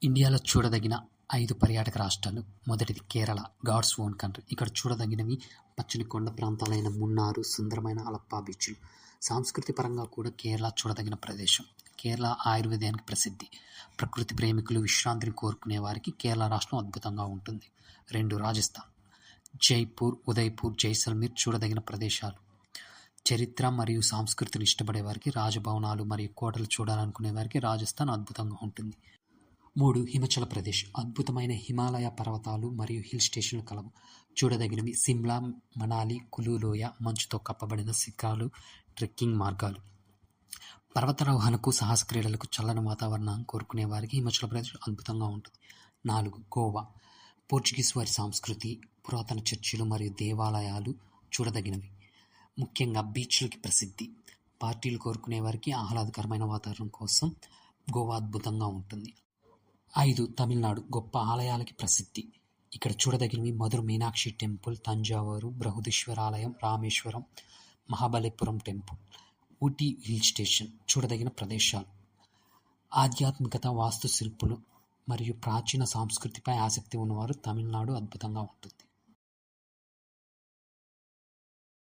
ఇండియాలో చూడదగిన 5 పర్యాటక రాష్ట్రాలు. మొదటిది కేరళ, గాడ్స్ ఓన్ కంట్రీ. ఇక్కడ చూడదగినవి పచ్చని కొండ ప్రాంతాలైన మున్నార్, సుందరమైన అలప్ప బీచ్లు. సాంస్కృతి పరంగా కూడా కేరళ చూడదగిన ప్రదేశం. కేరళ ఆయుర్వేదానికి ప్రసిద్ధి. ప్రకృతి ప్రేమికులు, విశ్రాంతిని కోరుకునే వారికి కేరళ రాష్ట్రం అద్భుతంగా ఉంటుంది. 2. రాజస్థాన్. జైపూర్, ఉదయ్పూర్, జైసల్మీర్ చూడదగిన ప్రదేశాలు. చరిత్ర మరియు సంస్కృతిని ఇష్టపడే వారికి, రాజభవనాలు మరియు కోటలు చూడాలనుకునే వారికి రాజస్థాన్ అద్భుతంగా ఉంటుంది. 3. హిమాచల్ ప్రదేశ్. అద్భుతమైన హిమాలయ పర్వతాలు మరియు హిల్ స్టేషన్లు కలవు. చూడదగినవి సిమ్లా, మనాలి, కులు లోయ, మంచుతో కప్పబడిన శిఖరాలు, ట్రెక్కింగ్ మార్గాలు. పర్వతారోహణకు, సాహస క్రీడలకు, చల్లని వాతావరణాన్ని కోరుకునే వారికి హిమాచల్ ప్రదేశ్ అద్భుతంగా ఉంటుంది. 4. గోవా. పోర్చుగీస్ వారి సంస్కృతి, పురాతన చర్చిలు మరియు దేవాలయాలు చూడదగినవి. ముఖ్యంగా బీచ్లకి ప్రసిద్ధి. పార్టీలు కోరుకునే వారికి ఆహ్లాదకరమైన వాతావరణం కోసం గోవా అద్భుతంగా ఉంటుంది. 5. తమిళనాడు. గొప్ప ఆలయాలకి ప్రసిద్ధి. ఇక్కడ చూడదగినవి మధుర మీనాక్షి టెంపుల్, తంజావూరు బృహదీశ్వర ఆలయం, Rameswaram, Mahabalipuram temple. Ooty hill station చూడదగిన ప్రదేశాలు. ఆధ్యాత్మికత, వాస్తుశిల్పులు మరియు ప్రాచీన సంస్కృతిపై ఆసక్తి ఉన్నవారు తమిళనాడు అద్భుతంగా ఉంటుంది.